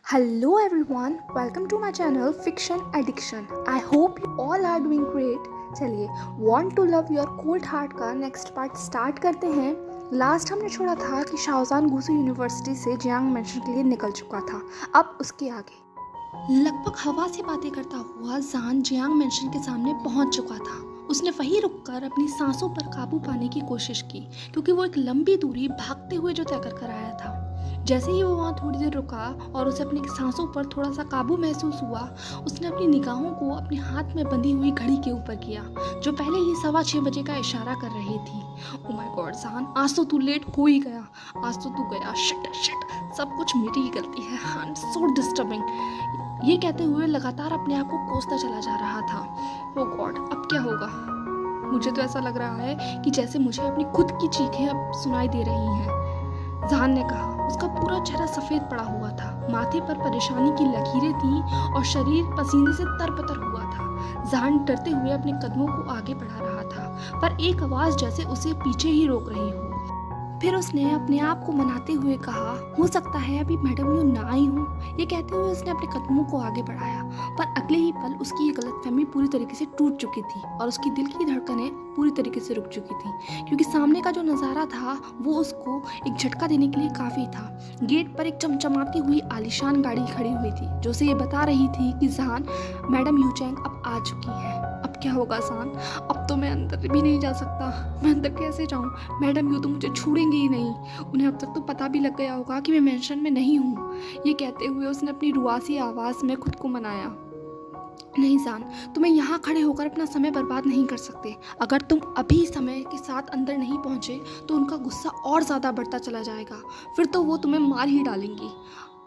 Hello everyone, welcome to my channel Fiction Addiction. I hope you all are doing great. चलिए Want to Love Your Cold Heart का next part start करते हैं। Last हमने छोड़ा था कि शाओजान Gusu university से जियांग मेंशन के लिए निकल चुका था। अब उसके आगे लगभग हवा से बातें करता हुआ जान जियांग मेंशन के सामने पहुंच चुका था। उसने वहीं रुककर अपनी सांसों पर काबू पाने की कोशिश की क्योंकि वो एक लंबी दूरी भागते हुए जो तय कर आया था। जैसे ही वो वहाँ थोड़ी देर रुका और उसे अपनी सांसों पर थोड़ा सा काबू महसूस हुआ, उसने अपनी निगाहों को अपने हाथ में बंधी हुई घड़ी के ऊपर किया जो पहले ही 6:15 बजे का इशारा कर रही थी। ओ माय गॉड जान, आज तो तू लेट हो ही गया, आज तो तू गया, शिट शिट, सब कुछ मेरी ही गलती है, आई एम सो डिस्टर्बिंग। ये कहते हुए लगातार अपने आप को कोसता चला जा रहा था। ओ गॉड, अब क्या होगा? मुझे तो ऐसा लग रहा है कि जैसे मुझे अपनी खुद की चीखें अब सुनाई दे रही हैं, जान ने कहा। उसका पूरा चेहरा सफेद पड़ा हुआ था, माथे पर परेशानी की लकीरें थीं और शरीर पसीने से तरबतर हुआ था। जान डरते हुए अपने कदमों को आगे बढ़ा रहा था, पर एक आवाज जैसे उसे पीछे ही रोक रही हो। फिर उसने अपने आप को मनाते हुए कहा, हो सकता है अभी मैडम यू ना आई हो। ये कहते हुए उसने अपने कदमों को आगे बढ़ाया, पर अगले ही पल उसकी ये गलतफहमी पूरी तरीके से टूट चुकी थी और उसकी दिल की धड़कनें पूरी तरीके से रुक चुकी थी क्योंकि सामने का जो नज़ारा था वो उसको एक झटका देने के लिए काफ़ी था। गेट पर एक चमचमाती हुई आलीशान गाड़ी खड़ी हुई थी जो उसे ये बता रही थी कि जान, मैडम यूचैंग अब आ चुकी है। अब क्या होगा जान? अब तो मैं अंदर भी नहीं जा सकता। मैं अंदर कैसे जाऊं? मैडम यू तो मुझे छोड़ेंगे ही नहीं। उन्हें अब तक तो पता भी लग गया होगा कि मैं मेंशन में नहीं हूँ। ये कहते हुए उसने अपनी रुआसी आवाज़ में खुद को मनाया, नहीं जान, तुम्हें यहाँ खड़े होकर अपना समय बर्बाद नहीं कर सकते। अगर तुम अभी समय के साथ अंदर नहीं पहुँचे तो उनका गुस्सा और ज़्यादा बढ़ता चला जाएगा, फिर तो वो तुम्हें मार ही डालेंगी।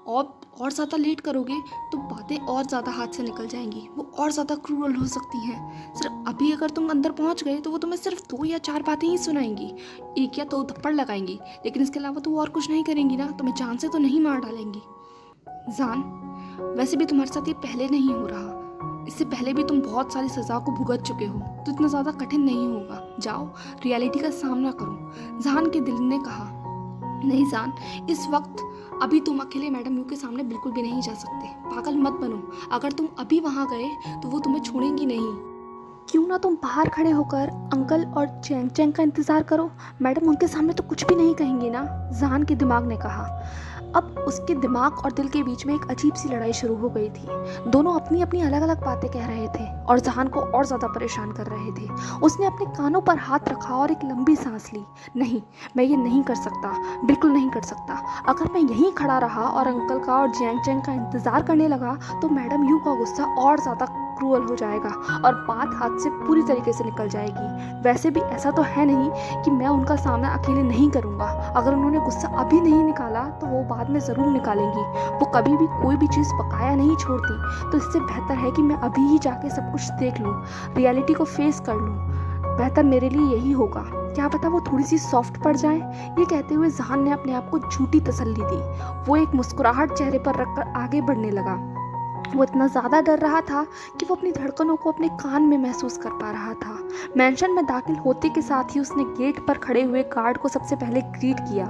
और ज़्यादा लेट करोगे तो बातें और ज़्यादा हाथ से निकल जाएंगी, वो और ज़्यादा क्रूरल हो सकती हैं। सिर्फ अभी अगर तुम अंदर पहुँच गए तो वो तुम्हें सिर्फ 2 या 4 बातें ही सुनाएंगी, 1 या 2 थप्पड़ लगाएंगी, लेकिन इसके अलावा तो वो और कुछ नहीं करेंगी ना, तुम्हें जान से तो नहीं मार डालेंगी। जान, वैसे भी तुम्हारे साथ ये पहले नहीं हो रहा, इससे पहले भी तुम बहुत सारी सज़ा को भुगत चुके हो, तो इतना ज़्यादा कठिन नहीं होगा। जाओ, रियलिटी का सामना करो। जान के दिल ने कहा, नहीं जान, इस वक्त अभी तुम अकेले मैडम यू के सामने बिल्कुल भी नहीं जा सकते। पागल मत बनो, अगर तुम अभी वहाँ गए तो वो तुम्हें छोड़ेंगी नहीं। क्यों ना तुम बाहर खड़े होकर अंकल और चैंग चैंग का इंतज़ार करो, मैडम उनके सामने तो कुछ भी नहीं कहेंगी ना, जान के दिमाग ने कहा। अब उसके दिमाग और दिल के बीच में एक अजीब सी लड़ाई शुरू हो गई थी। दोनों अपनी अपनी अलग अलग बातें कह रहे थे और जहान को और ज़्यादा परेशान कर रहे थे। उसने अपने कानों पर हाथ रखा और एक लंबी सांस ली। नहीं, मैं ये नहीं कर सकता, बिल्कुल नहीं कर सकता। अगर मैं यहीं खड़ा रहा और अंकल का और जियांग चैंग का इंतज़ार करने लगा तो मैडम यू का गुस्सा और ज़्यादा क्रूअल हो जाएगा और बात हाथ से पूरी तरीके से निकल जाएगी। वैसे भी ऐसा तो है नहीं कि मैं उनका सामना अकेले नहीं करूँगा। अगर उन्होंने गुस्सा अभी नहीं निकाला तो वो बाद में ज़रूर निकालेंगी। वो कभी भी कोई भी चीज़ पकाया नहीं छोड़ती, तो इससे बेहतर है कि मैं अभी ही जाके सब कुछ देख लूँ, रियलिटी को फेस कर लूँ। बेहतर मेरे लिए यही होगा। क्या पता वो थोड़ी सी सॉफ्ट पड़ जाए। ये कहते हुए जहान ने अपने आप को झूठी तसल्ली दी। वो एक मुस्कुराहट चेहरे पर रखकर आगे बढ़ने लगा। वो इतना ज़्यादा डर रहा था कि वो अपनी धड़कनों को अपने कान में महसूस कर पा रहा था। मेंशन में दाखिल होते के साथ ही उसने गेट पर खड़े हुए गार्ड को सबसे पहले ग्रीट किया।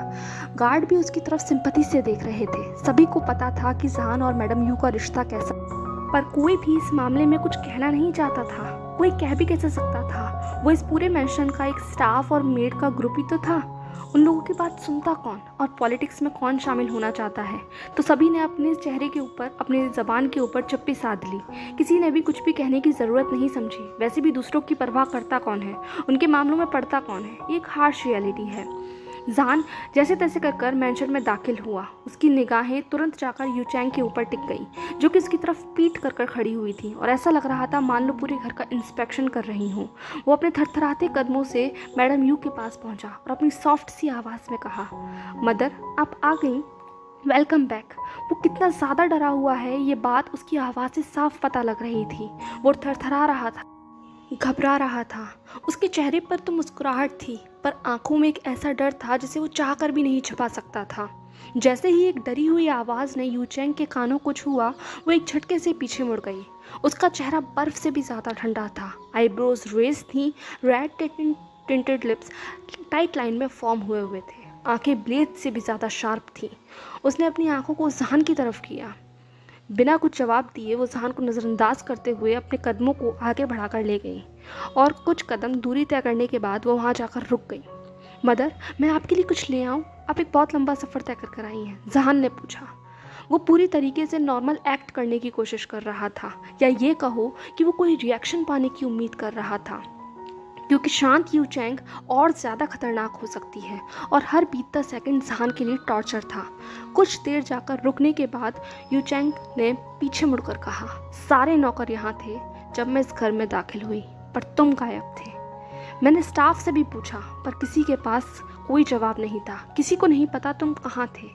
गार्ड भी उसकी तरफ सिंपैथी से देख रहे थे। सभी को पता था कि जान और मैडम यू का रिश्ता कैसा, पर कोई भी इस मामले में कुछ कहना नहीं चाहता था। कोई कह भी कैसे सकता था? वो इस पूरे मेंशन का एक स्टाफ और मेड का ग्रुप ही तो था। उन लोगों की बात सुनता कौन और पॉलिटिक्स में कौन शामिल होना चाहता है? तो सभी ने अपने चेहरे के ऊपर, अपनी ज़बान के ऊपर चुप्पी साध ली। किसी ने भी कुछ भी कहने की ज़रूरत नहीं समझी। वैसे भी दूसरों की परवाह करता कौन है, उनके मामलों में पड़ता कौन है? ये एक हार्श रियलिटी है। जान जैसे तैसे कर मेंशन में दाखिल हुआ। उसकी निगाहें तुरंत जाकर यूचैंग के ऊपर टिक गई जो कि उसकी तरफ पीठ कर खड़ी हुई थी और ऐसा लग रहा था मान लो पूरे घर का इंस्पेक्शन कर रही हूँ। वो अपने थरथराते कदमों से मैडम यू के पास पहुँचा और अपनी सॉफ्ट सी आवाज़ में कहा, मदर आप आ गई, वेलकम बैक। वो कितना ज़्यादा डरा हुआ है ये बात उसकी आवाज़ से साफ पता लग रही थी। वो थरथरा रहा था, घबरा रहा था। उसके चेहरे पर तो मुस्कुराहट थी, पर आंखों में एक ऐसा डर था जिसे वो चाहकर भी नहीं छुपा सकता था। जैसे ही एक डरी हुई आवाज़ ने यूचैंग के कानों को छुआ, वो एक झटके से पीछे मुड़ गई। उसका चेहरा बर्फ से भी ज़्यादा ठंडा था। आईब्रोज रेज थी, red tinted lips tight line में फॉर्म हुए थे। आंखें ब्लेड से भी ज़्यादा शार्प थी। उसने अपनी आंखों को जहान की तरफ किया। बिना कुछ जवाब दिए वो जहान को नज़रअंदाज करते हुए अपने कदमों को आगे बढ़ाकर ले गई और कुछ कदम दूरी तय करने के बाद वो वहाँ जाकर रुक गई। मदर, मैं आपके लिए कुछ ले आऊँ? आप एक बहुत लंबा सफ़र तय कर आई हैं, जहान ने पूछा। वो पूरी तरीके से नॉर्मल एक्ट करने की कोशिश कर रहा था, या ये कहो कि वो कोई रिएक्शन पाने की उम्मीद कर रहा था, क्योंकि शांत यू चैंग और ज़्यादा खतरनाक हो सकती है और हर बीतता सेकंड जहान के लिए टॉर्चर था। कुछ देर जाकर रुकने के बाद यू चैंग ने पीछे मुड़कर कहा, सारे नौकर यहाँ थे जब मैं इस घर में दाखिल हुई, पर तुम गायब थे। मैंने स्टाफ से भी पूछा, पर किसी के पास कोई जवाब नहीं था। किसी को नहीं पता तुम कहाँ थे।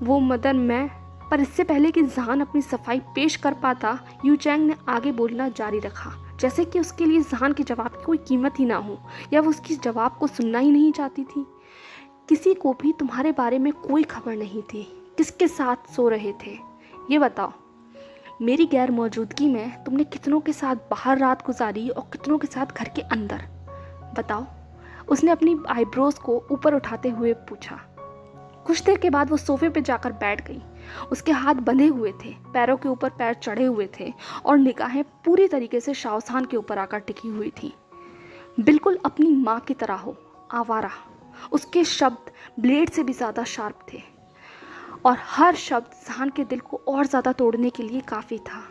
वो मदर, मैं। पर इससे पहले कि जहान अपनी सफाई पेश कर पाता, यू चैंग ने आगे बोलना जारी रखा, जैसे कि उसके लिए जहान के जवाब की कोई कीमत ही ना हो, या वो उसकी जवाब को सुनना ही नहीं चाहती थी। किसी को भी तुम्हारे बारे में कोई खबर नहीं थी। किसके साथ सो रहे थे ये बताओ। मेरी गैर मौजूदगी में तुमने कितनों के साथ बाहर रात गुजारी और कितनों के साथ घर के अंदर, बताओ। उसने अपनी आईब्रोज को ऊपर उठाते हुए पूछा। कुछ देर के बाद वो सोफे पे जाकर बैठ गई। उसके हाथ बंधे हुए थे, पैरों के ऊपर पैर चढ़े हुए थे और निगाहें पूरी तरीके से शाओसान के ऊपर आकर टिकी हुई थी। बिल्कुल अपनी माँ की तरह हो, आवारा। उसके शब्द ब्लेड से भी ज़्यादा शार्प थे और हर शब्द जहान के दिल को और ज़्यादा तोड़ने के लिए काफ़ी था।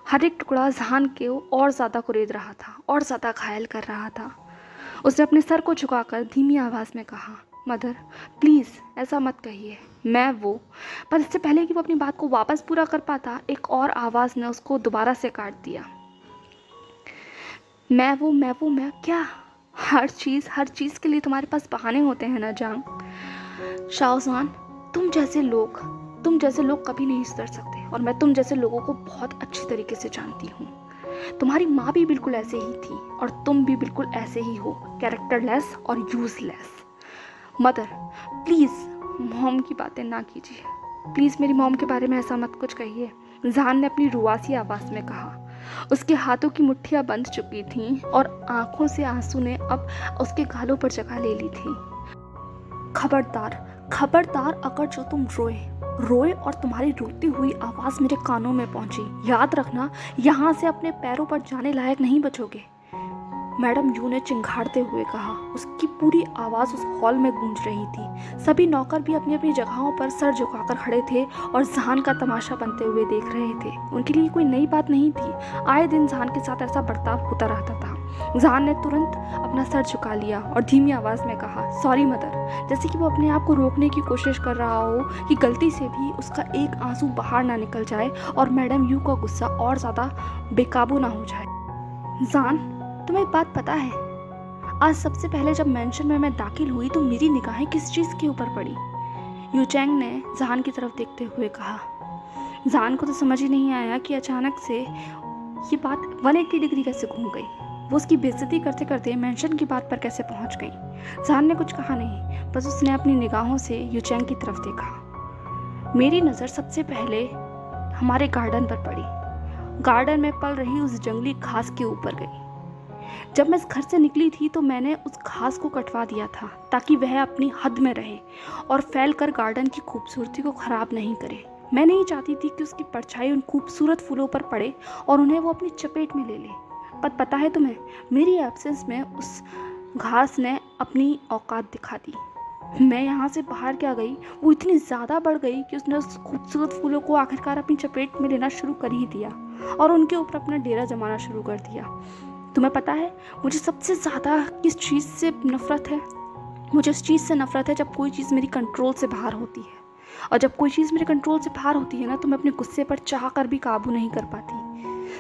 हर एक टुकड़ा जहान के और ज़्यादा कुरेद रहा था और ज़्यादा घायल कर रहा था। उसने अपने सर को झुकाकर धीमी आवाज़ में कहा, मदर प्लीज़ ऐसा मत कहिए, मैं वो। पर इससे पहले कि वो अपनी बात को वापस पूरा कर पाता, एक और आवाज़ ने उसको दोबारा से काट दिया। मैं क्या? हर चीज़ के लिए तुम्हारे पास बहाने होते हैं ना जांग। शाओसान, तुम जैसे लोग कभी नहीं सुधर सकते और मैं तुम जैसे लोगों को बहुत अच्छी तरीके से जानती हूँ। तुम्हारी माँ भी बिल्कुल ऐसे ही थी और तुम भी बिल्कुल ऐसे ही हो, कैरेक्टरलेस और यूजलेस। मदर प्लीज़ मॉम की बातें ना कीजिए, प्लीज़ मेरी मॉम के बारे में ऐसा मत कुछ कहिए, जहान ने अपनी रुआसी आवाज़ में कहा। उसके हाथों की मुट्ठियाँ बंध चुकी थीं और आंखों से आंसू ने अब उसके गालों पर जगह ले ली थी। खबरदार अगर जो तुम रोए और तुम्हारी रोती हुई आवाज़ मेरे कानों में पहुंची, याद रखना यहाँ से अपने पैरों पर जाने लायक नहीं बचोगे, मैडम यू ने चिंघाड़ते हुए कहा। उसकी पूरी आवाज़ उस हॉल में गूंज रही थी। सभी नौकर भी अपनी अपनी जगहों पर सर झुकाकर खड़े थे और जहान का तमाशा बनते हुए देख रहे थे। उनके लिए कोई नई बात नहीं थी, आए दिन जहान के साथ ऐसा बर्ताव होता रहता था। जहान ने तुरंत अपना सर झुका लिया और धीमी आवाज़ में कहा, सॉरी मदर, जैसे कि वो अपने आप को रोकने की कोशिश कर रहा हो कि गलती से भी उसका एक आंसू बाहर ना निकल जाए और मैडम यू का गुस्सा और ज़्यादा बेकाबू ना हो जाए। जान, तुम्हें एक बात पता है, आज सबसे पहले जब मेंशन में मैं दाखिल हुई तो मेरी निगाहें किस चीज़ के ऊपर पड़ी? यू चैंग ने जहान की तरफ देखते हुए कहा। जहान को तो समझ ही नहीं आया कि अचानक से ये बात 180 डिग्री कैसे घूम गई। वो उसकी बेइज्जती करते करते मेंशन की बात पर कैसे पहुंच गई। जहान ने कुछ कहा नहीं, बस उसने अपनी निगाहों से यू चैंग की तरफ देखा। मेरी नज़र सबसे पहले हमारे गार्डन पर पड़ी। गार्डन में पल रही उस जंगली घास के ऊपर गई। जब मैं इस घर से निकली थी तो मैंने उस घास को कटवा दिया था ताकि वह अपनी हद में रहे और फैलकर गार्डन की खूबसूरती को ख़राब नहीं करे। मैं नहीं चाहती थी कि उसकी परछाई उन खूबसूरत फूलों पर पड़े और उन्हें वो अपनी चपेट में ले ले। पर पता है तुम्हें, मेरी एब्सेंस में उस घास ने अपनी औकात दिखा दी। मैं यहाँ से बाहर क्या गई, वो इतनी ज़्यादा बढ़ गई कि उसने उस खूबसूरत फूलों को आखिरकार अपनी चपेट में लेना शुरू कर ही दिया और उनके ऊपर अपना डेरा जमाना शुरू कर दिया। तुम्हें पता है मुझे सबसे ज़्यादा किस चीज़ से नफ़रत है? मुझे उस चीज़ से नफ़रत है जब कोई चीज़ मेरी कंट्रोल से बाहर होती है। और जब कोई चीज़ मेरे कंट्रोल से बाहर होती है ना, तो मैं अपने गुस्से पर चाह कर भी काबू नहीं कर पाती।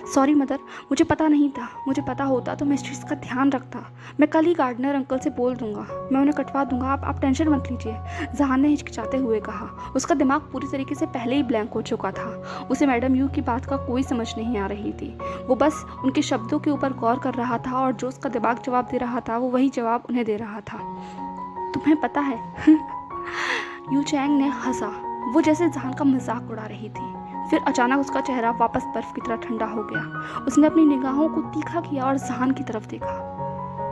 सॉरी मदर, मुझे पता नहीं था। मुझे पता होता तो मैं इस चीज़ का ध्यान रखता। मैं कल ही गार्डनर अंकल से बोल दूंगा, मैं उन्हें कटवा दूंगा। आप टेंशन मत लीजिए, जहान ने हिचकिचाते हुए कहा। उसका दिमाग पूरी तरीके से पहले ही ब्लैंक हो चुका था। उसे मैडम यू की बात का कोई समझ नहीं आ रही थी। वो बस उनके शब्दों के ऊपर गौर कर रहा था और जो उसका दिमाग जवाब दे रहा था वो वही जवाब उन्हें दे रहा था। तुम्हें पता है यू चैंग ने हंसा, वो जैसे जहान का मजाक उड़ा रही थी। फिर अचानक उसका चेहरा वापस बर्फ की तरह ठंडा हो गया। उसने अपनी निगाहों को तीखा किया और जहान की तरफ देखा।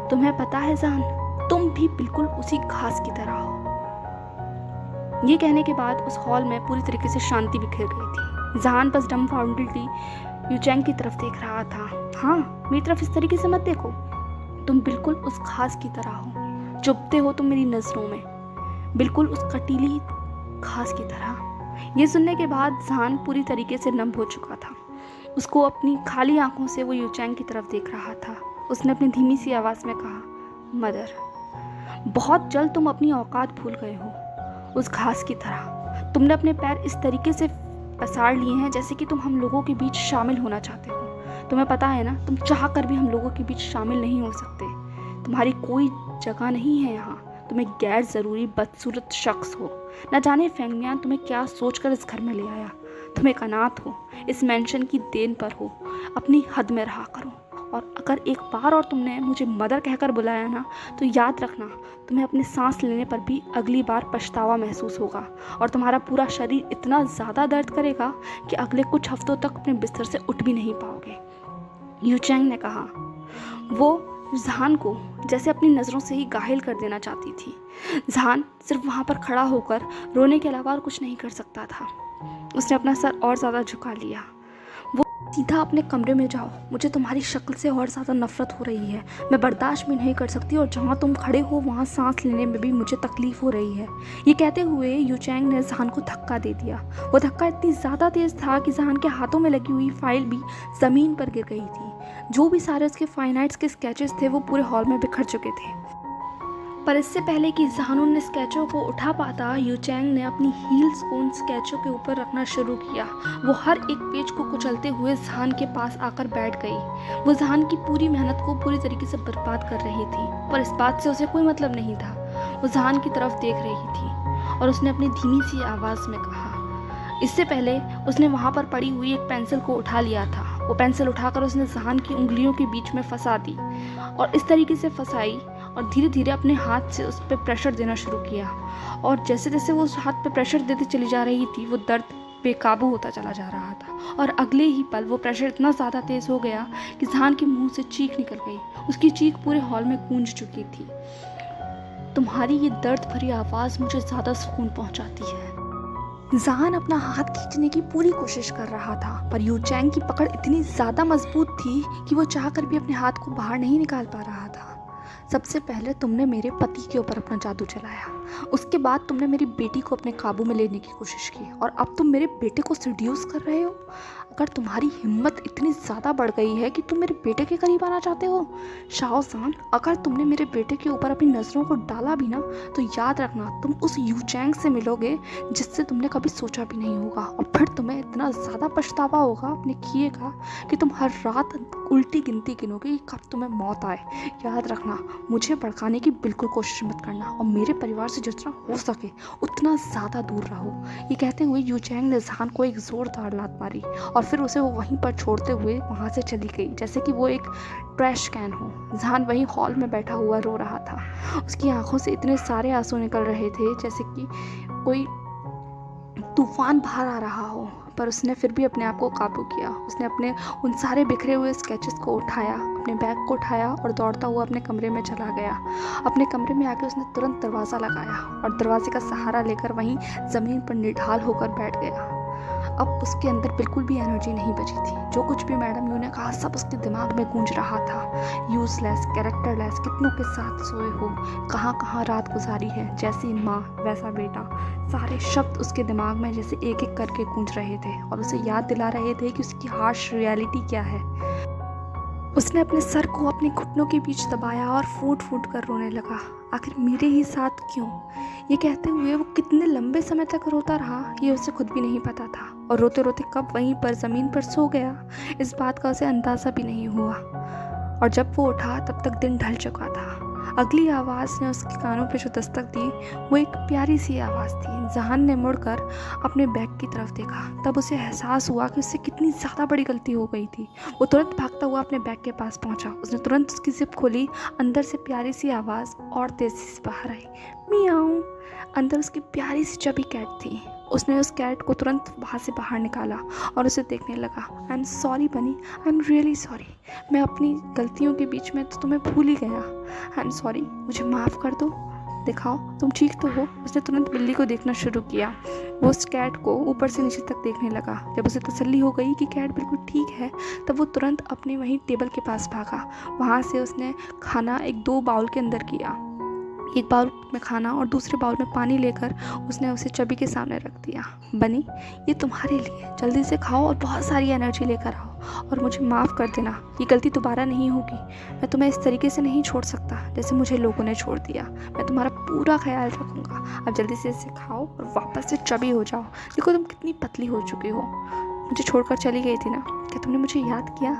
तुम्हें पता है जहान, तुम भी बिल्कुल उसी घास की तरह हो। ये कहने के बाद उस हॉल में पूरी तरीके से शांति बिखेर गई थी। जहान बस डम्फाउंडेडली यूचैंग की तरफ देख रहा था। हाँ, मेरी तरफ इस तरीके से मत देखो, तुम बिल्कुल उस घास की तरह हो, चुभते हो तुम मेरी नज़रों में, बिल्कुल उस कटीली घास की तरह। ये सुनने के बाद जहान पूरी तरीके से नम हो चुका था। उसको अपनी खाली आंखों से वो यूचैंग की तरफ देख रहा था। उसने अपनी धीमी सी आवाज़ में कहा, मदर, बहुत जल्द तुम अपनी औकात भूल गए हो। उस घास की तरह तुमने अपने पैर इस तरीके से पसार लिए हैं जैसे कि तुम हम लोगों के बीच शामिल होना चाहते हो। तुम्हें पता है ना, तुम चाह कर भी हम लोगों के बीच शामिल नहीं हो सकते। तुम्हारी कोई जगह नहीं है यहाँ। तुम एक गैर ज़रूरी बदसूरत शख्स हो। न जाने फेंगमियान तुम्हें क्या सोचकर इस घर में ले आया। तुम एक अनाथ हो, इस मेंशन की देन पर हो। अपनी हद में रहा करो। और अगर एक बार और तुमने मुझे मदर कहकर बुलाया ना, तो याद रखना, तुम्हें अपने सांस लेने पर भी अगली बार पछतावा महसूस होगा और तुम्हारा पूरा शरीर इतना ज़्यादा दर्द करेगा कि अगले कुछ हफ्तों तक अपने बिस्तर से उठ भी नहीं पाओगे। यूचैंग ने कहा। वो जहान को जैसे अपनी नज़रों से ही घायल कर देना चाहती थी। जहान सिर्फ वहाँ पर खड़ा होकर रोने के अलावा और कुछ नहीं कर सकता था। उसने अपना सर और ज़्यादा झुका लिया। वो सीधा अपने कमरे में जाओ, मुझे तुम्हारी शक्ल से और ज़्यादा नफरत हो रही है। मैं बर्दाश्त भी नहीं कर सकती और जहाँ तुम खड़े हो वहाँ सांस लेने में भी मुझे तकलीफ़ हो रही है। ये कहते हुए यूचैंग ने जहान को धक्का दे दिया। वो धक्का इतनी ज़्यादा तेज़ था कि जहान के हाथों में लगी हुई फाइल भी ज़मीन पर गिर गई थी। जो भी सारे उसके फाइन आर्ट्स के स्केचेस थे वो पूरे हॉल में बिखर चुके थे। पर इससे पहले कि जहान उन स्केचों को उठा पाता, यूचैंग ने अपनी हील्स को उन स्केचों के ऊपर रखना शुरू किया। वो हर एक पेज को कुचलते हुए जहान के पास आकर बैठ गई। वो जहान की पूरी मेहनत को पूरी तरीके से बर्बाद कर रही थी, पर इस बात से उसे कोई मतलब नहीं था। वो जहान की तरफ देख रही थी और उसने अपनी धीमी सी आवाज़ में कहा। इससे पहले उसने वहाँ पर पड़ी हुई एक पेंसिल को उठा लिया था। वो पेंसिल उठाकर उसने जहान की उंगलियों के बीच में फंसा दी और इस तरीके से फंसाई और धीरे धीरे अपने हाथ से उस पर प्रेशर देना शुरू किया। और जैसे जैसे वो उस हाथ पे प्रेशर देते चली जा रही थी, वो दर्द बेकाबू होता चला जा रहा था। और अगले ही पल वो प्रेशर इतना ज़्यादा तेज़ हो गया कि जहान के मुंह से चीख निकल गई। उसकी चीख पूरे हॉल में गूंज चुकी थी। तुम्हारी ये दर्द भरी आवाज़ मुझे ज़्यादा सुकून पहुँचाती है। जहान अपना हाथ खींचने की पूरी कोशिश कर रहा था, पर यूचैंग की पकड़ इतनी ज़्यादा मजबूत थी कि वो चाहकर भी अपने हाथ को बाहर नहीं निकाल पा रहा था। सबसे पहले तुमने मेरे पति के ऊपर अपना जादू चलाया, उसके बाद तुमने मेरी बेटी को अपने काबू में लेने की कोशिश की और अब तुम मेरे बेटे को सेड्यूस कर रहे हो। अगर तुम्हारी हिम्मत इतनी ज़्यादा बढ़ गई है कि तुम मेरे बेटे के करीब आना चाहते हो, शाओसान, अगर तुमने मेरे बेटे के ऊपर अपनी नज़रों को डाला भी ना, तो याद रखना, तुम उस यूचैंग से मिलोगे जिससे तुमने कभी सोचा भी नहीं होगा। और फिर तुम्हें इतना ज़्यादा पछतावा होगा अपने किए का कि तुम हर रात उल्टी गिनती गिनोगे कि कब तुम्हें मौत आए। याद रखना, मुझे भड़काने की बिल्कुल कोशिश मत करना और मेरे परिवार से जितना हो सके उतना ज़्यादा दूर रहो। ये कहते हुए यूचैंग ने जहान को एक ज़ोरदार लात मारी और फिर उसे वो वहीं पर छोड़ते हुए वहाँ से चली गई जैसे कि वो एक ट्रैश कैन हो। जहान वहीं हॉल में बैठा हुआ रो रहा था। उसकी आंखों से इतने सारे आंसू निकल रहे थे जैसे कि कोई तूफान बाहर आ रहा हो, पर उसने फिर भी अपने आप को काबू किया। उसने अपने उन सारे बिखरे हुए स्केचेस को उठाया, अपने बैग को उठाया और दौड़ता हुआ अपने कमरे में चला गया। अपने कमरे में आके उसने तुरंत दरवाज़ा लगाया और दरवाजे का सहारा लेकर वहीं ज़मीन पर निढाल होकर बैठ गया। अब उसके अंदर बिल्कुल भी एनर्जी नहीं बची थी। जो कुछ भी मैडम यू ने कहा सब उसके दिमाग में गूंज रहा था। यूजलेस, कैरेक्टरलेस, कितनों के साथ सोए हो, कहाँ कहाँ रात गुजारी है, जैसी माँ वैसा बेटा, सारे शब्द उसके दिमाग में जैसे एक एक करके गूंज रहे थे और उसे याद दिला रहे थे कि उसकी हार्श रियलिटी क्या है। उसने अपने सर को अपने घुटनों के बीच दबाया और फूट फूट कर रोने लगा। आखिर मेरे ही साथ क्यों? ये कहते हुए वो कितने लंबे समय तक रोता रहा ये उसे खुद भी नहीं पता था और रोते रोते कब वहीं पर ज़मीन पर सो गया इस बात का उसे अंदाज़ा भी नहीं हुआ। और जब वो उठा तब तक दिन ढल चुका था। अगली आवाज़ ने उसके कानों पे जो दस्तक दी वो एक प्यारी सी आवाज़ थी। जहान ने मुड़कर अपने बैग की तरफ देखा, तब उसे एहसास हुआ कि उससे कितनी ज़्यादा बड़ी गलती हो गई थी। वो तुरंत भागता हुआ अपने बैग के पास पहुंचा। उसने तुरंत उसकी जिप खोली। अंदर से प्यारी सी आवाज़ और तेज़ी से बाहर आई, मियाऊं। अंदर उसकी प्यारी सी चबी कैट थी। उसने उस कैट को तुरंत वहाँ से बाहर निकाला और उसे देखने लगा। आई एम सॉरी बनी, आई एम रियली सॉरी। मैं अपनी गलतियों के बीच में तो तुम्हें भूल ही गया। आई एम सॉरी, मुझे माफ़ कर दो दिखाओ, तुम ठीक तो हो। उसने तुरंत बिल्ली को देखना शुरू किया। वो उस कैट को ऊपर से नीचे तक देखने लगा। जब उसे तसल्ली हो गई कि कैट बिल्कुल ठीक है, तब वो तुरंत अपने वहीं टेबल के पास भागा। वहाँ से उसने खाना एक 2 बाउल के अंदर किया। एक बाउल में खाना और दूसरे बाउल में पानी लेकर उसने उसे चबी के सामने रख दिया। बनी, ये तुम्हारे लिए, जल्दी से खाओ और बहुत सारी एनर्जी लेकर आओ, और मुझे माफ़ कर देना, ये गलती दोबारा नहीं होगी। मैं तुम्हें इस तरीके से नहीं छोड़ सकता जैसे मुझे लोगों ने छोड़ दिया। मैं तुम्हारा पूरा ख्याल रखूँगा। अब जल्दी से इसे खाओ और वापस से चबी हो जाओ। देखो तुम कितनी पतली हो चुकी हो। मुझे छोड़कर चली गई थी ना, क्या तुमने मुझे याद किया?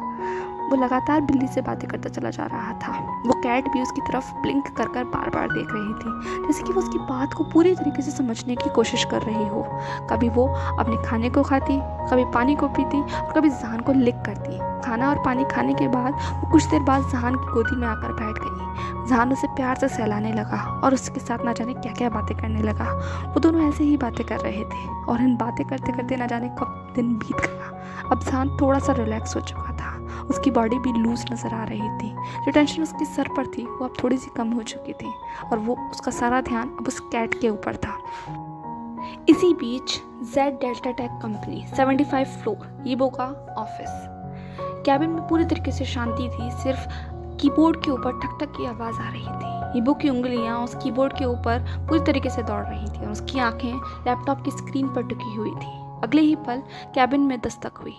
वो लगातार बिल्ली से बातें करता चला जा रहा था। वो कैट भी उसकी तरफ ब्लिंक कर कर बार बार देख रही थी, जैसे कि वो उसकी बात को पूरी तरीके से समझने की कोशिश कर रही हो। कभी वो अपने खाने को खाती, कभी पानी को पीती और कभी जहान को लिक करती। खाना और पानी खाने के बाद वो कुछ देर बाद जहान की गोदी में आकर बैठ गई। जहान उसे प्यार से सहलाने लगा और उसके साथ ना जाने क्या क्या बातें करने लगा। वो दोनों ऐसे ही बातें कर रहे थे और इन बातें करते करते ना जाने कब दिन बीत गया। अब जहान थोड़ा सा रिलैक्स हो चुका था। उसकी बॉडी भी लूज नज़र आ रही थी। जो टेंशन उसके सर पर थी वो अब थोड़ी सी कम हो चुकी थी और वो उसका सारा ध्यान अब उस कैट के ऊपर था। इसी बीच Z Delta Tech company 75 floor ईबो का ऑफिस। कैबिन में पूरी तरीके से शांति थी। सिर्फ कीबोर्ड के ऊपर ठक ठक की आवाज़ आ रही थी। ईबो की उंगलियां उस कीबोर्ड के ऊपर पूरी तरीके से दौड़ रही थी और उसकी आंखें लैपटॉप की स्क्रीन पर टिकी हुई थी। अगले ही पल कैबिन में दस्तक हुई।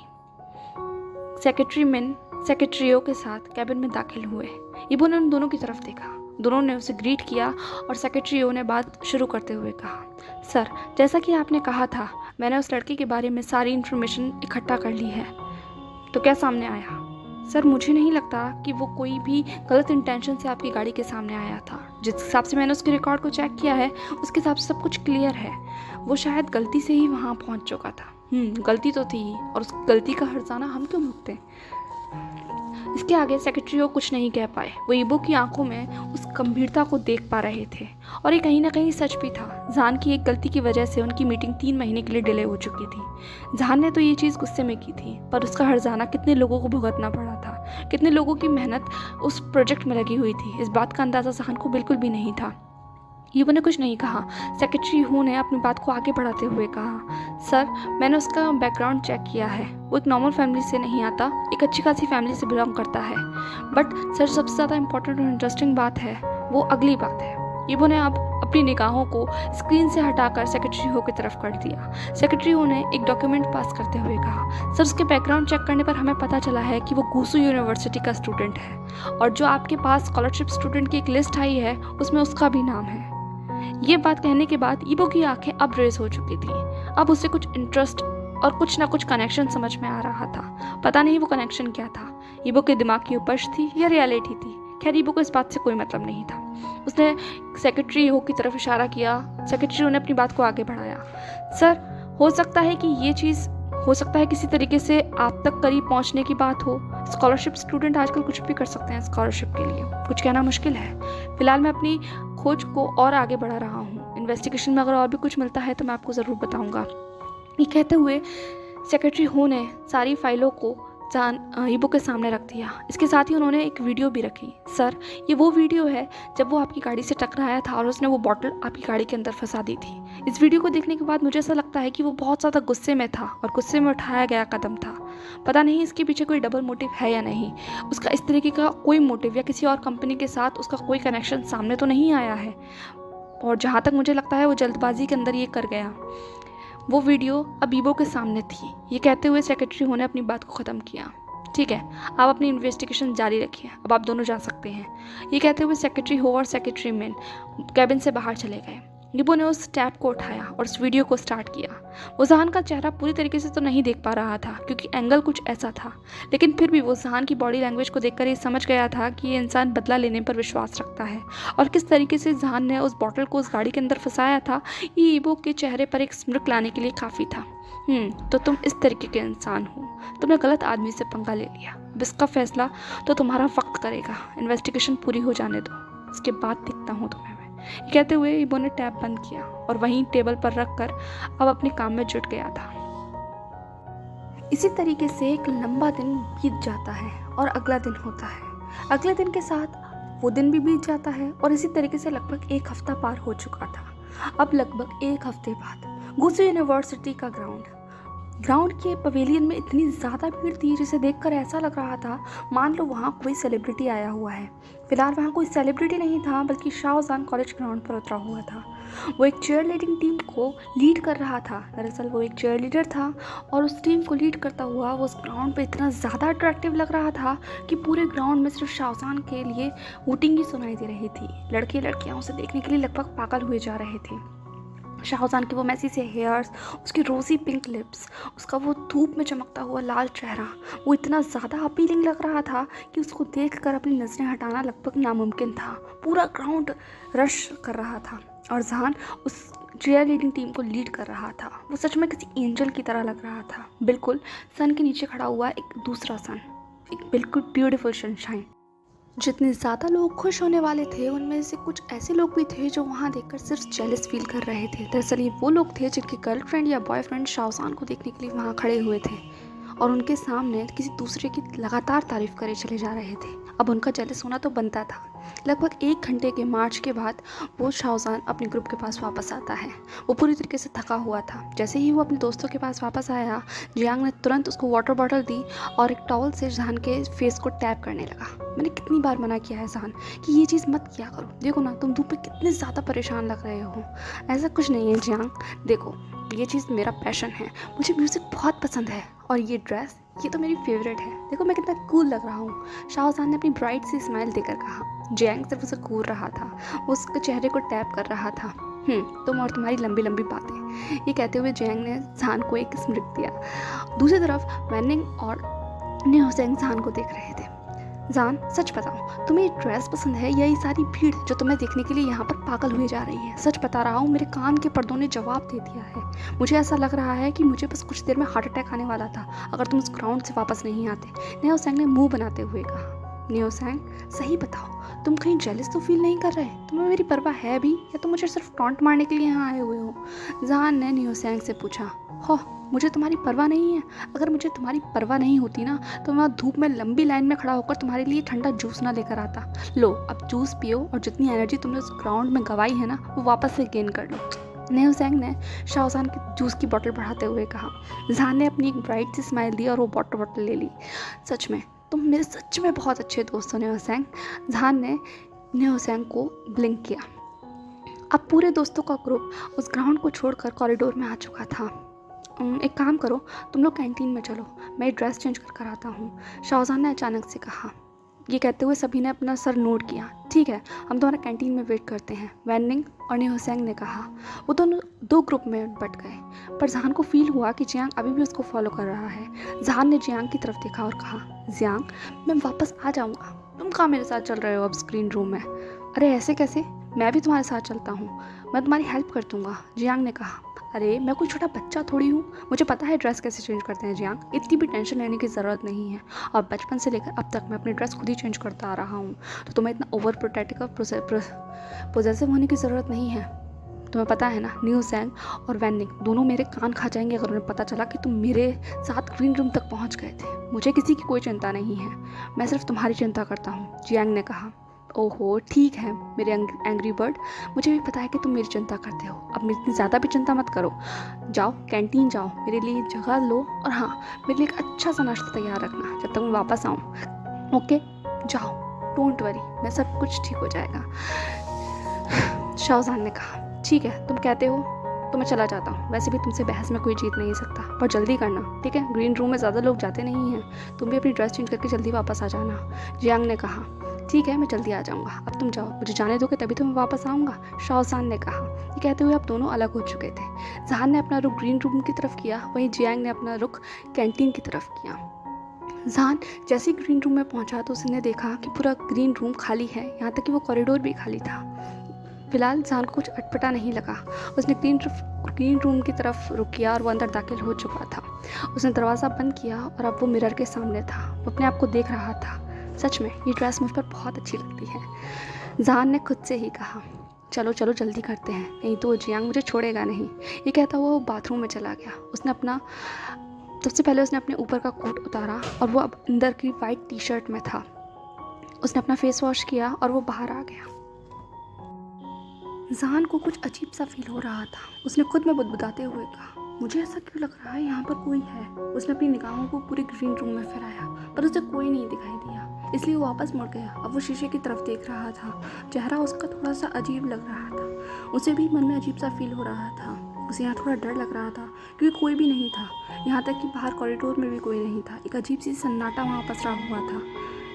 सेक्रेटरियों के साथ कैबिन में दाखिल हुए। ईबो ने उन दोनों की तरफ देखा। दोनों ने उसे ग्रीट किया और सेक्रेटरियों ने बात शुरू करते हुए कहा, सर, जैसा कि आपने कहा था, मैंने उस लड़के के बारे में सारी इन्फॉर्मेशन इकट्ठा कर ली है। तो क्या सामने आया? सर, मुझे नहीं लगता कि वो कोई भी गलत इंटेंशन से आपकी गाड़ी के सामने आया था। जिस हिसाब से मैंने उसके रिकॉर्ड को चेक किया है, उसके हिसाब से सब कुछ क्लियर है। वो शायद गलती से ही वहाँ पहुँच चुका था। गलती तो थी और उस गलती का हर्जाना हम क्यों भुगतें? इसके आगे सेक्रेटरी कुछ नहीं कह पाए। वो ईबो की आंखों में उस गंभीरता को देख पा रहे थे और ये कहीं ना कहीं सच भी था। जहान की एक गलती की वजह से उनकी मीटिंग 3 महीने के लिए डिले हो चुकी थी। जहान ने तो ये चीज़ गुस्से में की थी, पर उसका हर्जाना कितने लोगों को भुगतना पड़ा था, कितने लोगों की मेहनत उस प्रोजेक्ट में लगी हुई थी, इस बात का अंदाज़ा जहान को बिल्कुल भी नहीं था। ईबो ने कुछ नहीं कहा। सेक्रेटरी हू ने अपनी बात को आगे बढ़ाते हुए कहा, सर, मैंने उसका बैकग्राउंड चेक किया है। वो एक नॉर्मल फैमिली से नहीं आता, एक अच्छी खासी फैमिली से बिलोंग करता है। बट सर, सबसे ज़्यादा इंपॉर्टेंट और इंटरेस्टिंग बात है, वो अगली बात है। ईबो ने अब अपनी निगाहों को स्क्रीन से हटाकर सेक्रेटरी हो की तरफ कर दिया। सेक्रेटरी हो ने एक डॉक्यूमेंट पास करते हुए कहा, सर, उसके बैकग्राउंड चेक करने पर हमें पता चला है कि वो गुसू यूनिवर्सिटी का स्टूडेंट है और जो आपके पास स्कॉलरशिप स्टूडेंट की एक लिस्ट आई है उसमें उसका भी नाम है। ये बात कहने के बाद ईबो की आंखें अब रेज हो चुकी थी। अब उसे कुछ इंटरेस्ट और कुछ ना कुछ कनेक्शन समझ में आ रहा था। पता नहीं वो कनेक्शन क्या था, ईबो के दिमाग की उपज थी या रियलिटी थी। खैर, ईबो को इस बात से कोई मतलब नहीं था। उसने सेक्रेटरी हो की तरफ इशारा किया। सेक्रेटरी हो ने अपनी बात को आगे बढ़ाया, सर, हो सकता है कि ये चीज़ हो सकता है किसी तरीके से आप तक करीब पहुंचने की बात हो। स्कॉलरशिप स्टूडेंट आजकल कुछ भी कर सकते हैं स्कॉलरशिप के लिए, कुछ कहना मुश्किल है। फिलहाल मैं अपनी खोज को और आगे बढ़ा रहा हूँ। इन्वेस्टिगेशन में अगर और भी कुछ मिलता है तो मैं आपको ज़रूर बताऊँगा। ये कहते हुए सेक्रेटरी हो ने सारी फाइलों को ईबो के सामने रख दिया। इसके साथ ही उन्होंने एक वीडियो भी रखी। सर, ये वो वीडियो है जब वो आपकी गाड़ी से टकराया था और उसने वो बॉटल आपकी गाड़ी के अंदर फंसा दी थी। इस वीडियो को देखने के बाद मुझे ऐसा लगता है कि वो बहुत ज़्यादा गुस्से में था और गुस्से में उठाया गया कदम था। पता नहीं इसके पीछे कोई डबल मोटिव है या नहीं। उसका इस तरीके का कोई मोटिव या किसी और कंपनी के साथ उसका कोई कनेक्शन सामने तो नहीं आया है, और जहाँ तक मुझे लगता है वो जल्दबाजी के अंदर ये कर गया। वो वीडियो अब ईबो के सामने थी। ये कहते हुए सेक्रेटरी हो ने अपनी बात को ख़त्म किया। ठीक है, आप अपनी इन्वेस्टिगेशन जारी रखिए, अब आप दोनों जा सकते हैं। ये कहते हुए सेक्रेटरी हो और सेक्रेटरी मैन कैबिन से बाहर चले गए। ईबो ने उस टैब को उठाया और उस वीडियो को स्टार्ट किया। वो जहान का चेहरा पूरी तरीके से तो नहीं देख पा रहा था क्योंकि एंगल कुछ ऐसा था, लेकिन फिर भी वो जहान की बॉडी लैंग्वेज को देखकर ये समझ गया था कि ये इंसान बदला लेने पर विश्वास रखता है। और किस तरीके से जहान ने उस बॉटल को उस गाड़ी के अंदर फंसाया था, ये ईबो के चेहरे पर एक स्mirk लाने के लिए काफ़ी था। तो तुम इस तरीके के इंसान हो, तुमने गलत आदमी से पंगा ले लिया। अब इसका फैसला तो तुम्हारा वक्त करेगा। इन्वेस्टिगेशन पूरी हो जाने दो, इसके बाद दिखता हूँ तुम्हें मैं। ये कहते हुए ईबो ने टैब बंद किया और वहीं टेबल पर रखकर अब अपने काम में जुट गया था। इसी तरीके से एक लंबा दिन बीत जाता है और अगला दिन होता है। अगले दिन के साथ वो दिन भी बीत जाता है और इसी तरीके से लगभग एक हफ्ता पार हो चुका था। अब लगभग एक हफ्ते बाद गुसू यूनिवर्सिटी का ग्राउंड के पवेलियन में इतनी ज़्यादा भीड़ थी जिसे देखकर ऐसा लग रहा था मान लो वहाँ कोई सेलिब्रिटी आया हुआ है। फिलहाल वहाँ कोई सेलिब्रिटी नहीं था बल्कि शाहजहान कॉलेज ग्राउंड पर उतरा हुआ था। वो एक चेयर लीडिंग टीम को लीड कर रहा था। दरअसल वो एक चेयर लीडर था और उस टीम को लीड करता हुआ वो उस ग्राउंड पे इतना ज़्यादा अट्रैक्टिव लग रहा था कि पूरे ग्राउंड में सिर्फ शाहजहान के लिए वोटिंग ही सुनाई दे रही थी। लड़के लड़कियाँ उसे देखने के लिए लगभग पागल हुए जा रहे थे। शाहजहान के वो मैसी से हेयर्स, उसकी रोज़ी पिंक लिप्स, उसका वो धूप में चमकता हुआ लाल चेहरा, वो इतना ज़्यादा अपीलिंग लग रहा था कि उसको देखकर अपनी नज़रें हटाना लगभग नामुमकिन था। पूरा ग्राउंड रश कर रहा था और जहान उस चेयर लीडिंग टीम को लीड कर रहा था। वो सच में किसी एंजल की तरह लग रहा था, बिल्कुल सन के नीचे खड़ा हुआ एक दूसरा सन, एक बिल्कुल ब्यूटीफुल सनशाइन। जितने ज़्यादा लोग खुश होने वाले थे उनमें से कुछ ऐसे लोग भी थे जो वहाँ देखकर सिर्फ जेलस फील कर रहे थे। दरअसल ये वो लोग थे जिनके गर्लफ्रेंड या बॉयफ्रेंड शाहजहान को देखने के लिए वहाँ खड़े हुए थे और उनके सामने किसी दूसरे की लगातार तारीफ करे चले जा रहे थे। अब उनका जेलस होना तो बनता था। लगभग 1 घंटे के मार्च के बाद वो शाहजहान अपने ग्रुप के पास वापस आता है। वो पूरी तरीके से थका हुआ था। जैसे ही वो अपने दोस्तों के पास वापस आया, जियांग ने तुरंत उसको वाटर बॉटल दी और एक टॉवल से जहान के फेस को टैप करने लगा। मैंने कितनी बार मना किया है जहान कि ये चीज़ मत किया करो, देखो ना तुम धूप में कितने ज़्यादा परेशान लग रहे हो। ऐसा कुछ नहीं है जियांग, देखो ये चीज़ मेरा पैशन है, मुझे म्यूज़िक बहुत पसंद है और ये ड्रेस ये तो मेरी फेवरेट है, देखो मैं कितना कूल लग रहा हूँ। शाहजहान ने अपनी ब्राइट सी स्माइल देकर कहा। जियांग सिर्फ उसे घूर रहा था, वो उसके चेहरे को टैप कर रहा था। तुम और तुम्हारी लंबी लंबी बातें, ये कहते हुए जियांग ने जहान को एक स्मृति दिया। दूसरी तरफ वैनिंग और न्योसेंग जहान को देख रहे थे। जान सच बताओ, तुम्हें ये ड्रेस पसंद है या ये सारी भीड़ जो तुम्हें देखने के लिए यहाँ पर पागल हुए जा रही है? सच बता रहा हूँ, मेरे कान के पर्दों ने जवाब दे दिया है। मुझे ऐसा लग रहा है कि मुझे बस कुछ देर में हार्ट अटैक आने वाला था अगर तुम उस ग्राउंड से वापस नहीं आते, न्योसेंग ने मुंह बनाते हुए कहा। न्योसेंग सही बताओ, तुम कहीं जेलस तो फील नहीं कर रहे? तुम्हें मेरी परवाह है भी या तुम मुझे सिर्फ टॉन्ट मारने के लिए यहाँ आए हुए हो? जान ने न्योसेंग से पूछा। हो, मुझे तुम्हारी परवाह नहीं है? अगर मुझे तुम्हारी परवाह नहीं होती ना तो मैं धूप में लंबी लाइन में खड़ा होकर तुम्हारे लिए ठंडा जूस ना लेकर आता। लो अब जूस पियो और जितनी एनर्जी तुमने उस ग्राउंड में गवाई है ना वो वापस से गेन कर लो। न्योसेंग ने शाहजहान की जूस की बोतल बढ़ाते हुए कहा। जहान ने अपनी एक ब्राइट सी स्माइल दी और वो बोतल ले ली। सच में तुम मेरे सच में बहुत अच्छे दोस्त हो न्योसेंग। जहान ने न्योसेंग को ब्लिंक किया। अब पूरे दोस्तों का ग्रुप उस ग्राउंड को छोड़कर कॉरिडोर में आ चुका था। एक काम करो, तुम लोग कैंटीन में चलो, मैं ड्रेस चेंज कर आता हूँ, शाहजहान ने अचानक से कहा। ये कहते हुए सभी ने अपना सर नोट किया। ठीक है, हम तुम्हारा कैंटीन में वेट करते हैं, वैनिंग और न्योसेंग ने कहा। वो दोनों 2 ग्रुप में बट गए पर जहान को फील हुआ कि जियांग अभी भी उसको फॉलो कर रहा है। जहान ने जियांग की तरफ देखा और कहा, जियांग मैं वापस आ जाऊँगा, तुम कहाँ मेरे साथ चल रहे हो अब स्क्रीन रूम में? अरे ऐसे कैसे, मैं भी तुम्हारे साथ चलता हूँ, मैं तुम्हारी हेल्प कर दूँगा, जियांग ने कहा। अरे मैं कोई छोटा बच्चा थोड़ी हूँ, मुझे पता है ड्रेस कैसे चेंज करते हैं जियांग, इतनी भी टेंशन लेने की ज़रूरत नहीं है। और बचपन से लेकर अब तक मैं अपनी ड्रेस खुद ही चेंज करता आ रहा हूँ, तो तुम्हें इतना ओवर प्रोटेक्टिव पोजेसिव होने की ज़रूरत नहीं है। तुम्हें पता है ना, न्योसेंग और वैनिंग दोनों मेरे कान खा जाएंगे अगर उन्हें पता चला कि तुम मेरे साथ ग्रीन रूम तक पहुँच गए थे। मुझे किसी की कोई चिंता नहीं है, मैं सिर्फ तुम्हारी चिंता करता हूँ, जियांग ने कहा। ओहो ठीक है मेरे एंग्री बर्ड, मुझे भी पता है कि तुम मेरी चिंता करते हो, अब मेरी इतनी ज़्यादा भी चिंता मत करो। जाओ कैंटीन जाओ, मेरे लिए जगह लो और हाँ मेरे लिए एक अच्छा सा नाश्ता तैयार रखना जब तक मैं वापस आऊँ। ओके जाओ, डोंट वरी, मैं सब कुछ ठीक हो जाएगा, शाहजहान ने कहा। ठीक है तुम कहते हो तो मैं चला जाता हूँ, वैसे भी तुमसे बहस में कोई जीत नहीं सकता, पर जल्दी करना ठीक है, ग्रीन रूम में ज़्यादा लोग जाते नहीं हैं, तुम भी अपनी ड्रेस चेंज करके जल्दी वापस आ जाना, जियांग ने कहा। ठीक है मैं जल्दी आ जाऊँगा, अब तुम जाओ, मुझे जाने दोगे तभी तो मैं वापस आऊँगा, शाहजहान ने कहा। ये कहते हुए अब दोनों अलग हो चुके थे। जहान ने अपना रुख ग्रीन रूम की तरफ किया, वहीं जियांग ने अपना रुख कैंटीन की तरफ किया। जहान जैसे ही ग्रीन रूम में पहुंचा तो उसने देखा कि पूरा ग्रीन रूम खाली है, यहाँ तक कि वो कॉरिडोर भी खाली था। फिलहाल जहान को कुछ अटपटा नहीं लगा, उसने ग्रीन रूम की तरफ रुक किया और वो अंदर दाखिल हो चुका था। उसने दरवाज़ा बंद किया और अब वो मिरर के सामने था, वो अपने आप को देख रहा था। सच में ये ड्रेस मुझ पर बहुत अच्छी लगती है, जहान ने खुद से ही कहा। चलो चलो जल्दी करते हैं, नहीं तो जियांग मुझे छोड़ेगा नहीं। ये कहता हुआ वो बाथरूम में चला गया। सबसे पहले उसने अपने ऊपर का कोट उतारा और वो अब अंदर की वाइट टी शर्ट में था। उसने अपना फेस वॉश किया और वो बाहर आ गया। जान को कुछ अजीब सा फील हो रहा था। उसने खुद में बुदबुदाते हुए कहा, मुझे ऐसा क्यों लग रहा है यहाँ पर कोई है। उसने अपनी निगाहों को पूरे ग्रीन रूम में फैलाया पर उसे कोई नहीं दिखाई दिया, इसलिए वो वापस मुड़ गया। अब वो शीशे की तरफ देख रहा था। चेहरा उसका थोड़ा सा अजीब लग रहा था। उसे भी मन में अजीब सा फील हो रहा था। उसे यहाँ थोड़ा डर लग रहा था क्योंकि कोई भी नहीं था। यहाँ तक कि बाहर कॉरिडोर में भी कोई नहीं था। एक अजीब सी सन्नाटा वहाँ पसरा हुआ था।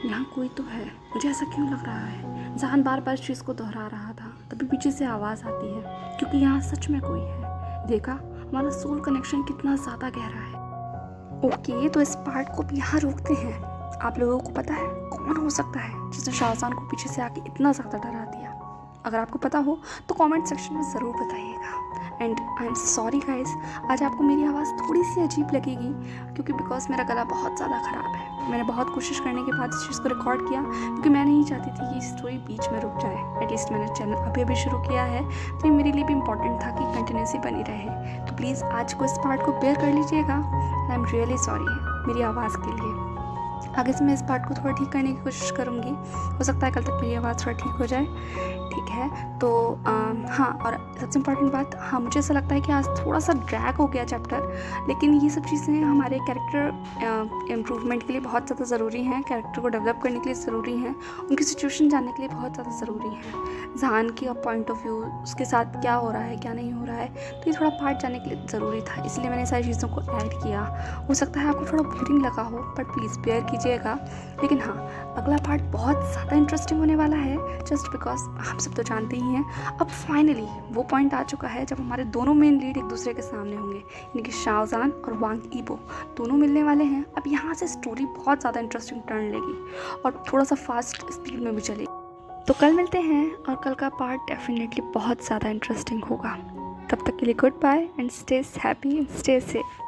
यहाँ कोई तो है, मुझे ऐसा क्यों लग रहा है। जान बार बार इस चीज़ को दोहरा रहा था। तभी पीछे से आवाज़ आती है, क्योंकि यहाँ सच में कोई है। देखा, हमारा सोल कनेक्शन कितना ज़्यादा गहरा है। ओके, तो इस पार्ट को भी यहाँ रोकते हैं। आप लोगों को पता है कौन हो सकता है जिसने शाहजहान को पीछे से आके इतना ज़्यादा डरा दिया? अगर आपको पता हो तो कमेंट सेक्शन में ज़रूर बताइएगा। And I am sorry guys, आज आपको मेरी आवाज़ थोड़ी सी अजीब लगेगी क्योंकि बिकॉज मेरा गला बहुत ज़्यादा ख़राब है। मैंने बहुत कोशिश करने के बाद इस चीज़ को रिकॉर्ड किया क्योंकि मैं नहीं चाहती थी कि स्टोरी बीच में रुक जाए। एटलीस्ट मैंने चैनल अभी शुरू किया है तो ये मेरे लिए भी इम्पॉर्टेंट था कि कंटिन्यूसी बनी रहे। तो प्लीज़ आज को इस पार्ट को बेयर कर लीजिएगा। आई एम रियली सॉरी मेरी आवाज़ के लिए। आगे से मैं इस पार्ट को थोड़ा ठीक करने की कोशिश करूँगी। हो सकता है कल तक मेरी आवाज़ थोड़ा ठीक हो जाए। ठीक है, तो हाँ, और सबसे इम्पॉर्टेंट बात, हाँ मुझे ऐसा लगता है कि आज थोड़ा सा ड्रैग हो गया चैप्टर, लेकिन ये सब चीज़ें हमारे कैरेक्टर इम्प्रूवमेंट के लिए बहुत ज़्यादा ज़रूरी हैं। कैरेक्टर को डेवलप करने के लिए ज़रूरी हैं। उनकी सिचुएशन जानने के लिए बहुत ज़्यादा ज़रूरी है। जान की पॉइंट ऑफ व्यू, उसके साथ क्या हो रहा है क्या नहीं हो रहा है, तो ये थोड़ा पार्ट जानने के लिए ज़रूरी था, इसलिए मैंने सारी चीज़ों को ऐड किया। हो सकता है आपको थोड़ा बोरिंग लगा हो, बट प्लीज़ बेयर कीजिएगा। लेकिन हाँ, अगला पार्ट बहुत ज़्यादा इंटरेस्टिंग होने वाला है, जस्ट बिकॉज आप सब तो जानते ही हैं। अब फाइनली वो पॉइंट आ चुका है जब हमारे दोनों मेन लीड एक दूसरे के सामने होंगे, यानी कि शाहजहान और वांग यीबो दोनों मिलने वाले हैं। अब यहाँ से स्टोरी बहुत ज़्यादा इंटरेस्टिंग टर्न लेगी और थोड़ा सा फास्ट स्पीड में भी चलेगी। तो कल मिलते हैं और कल का पार्ट डेफिनेटली बहुत ज़्यादा इंटरेस्टिंग होगा। तब तक के लिए good bye and stay happy and stay safe.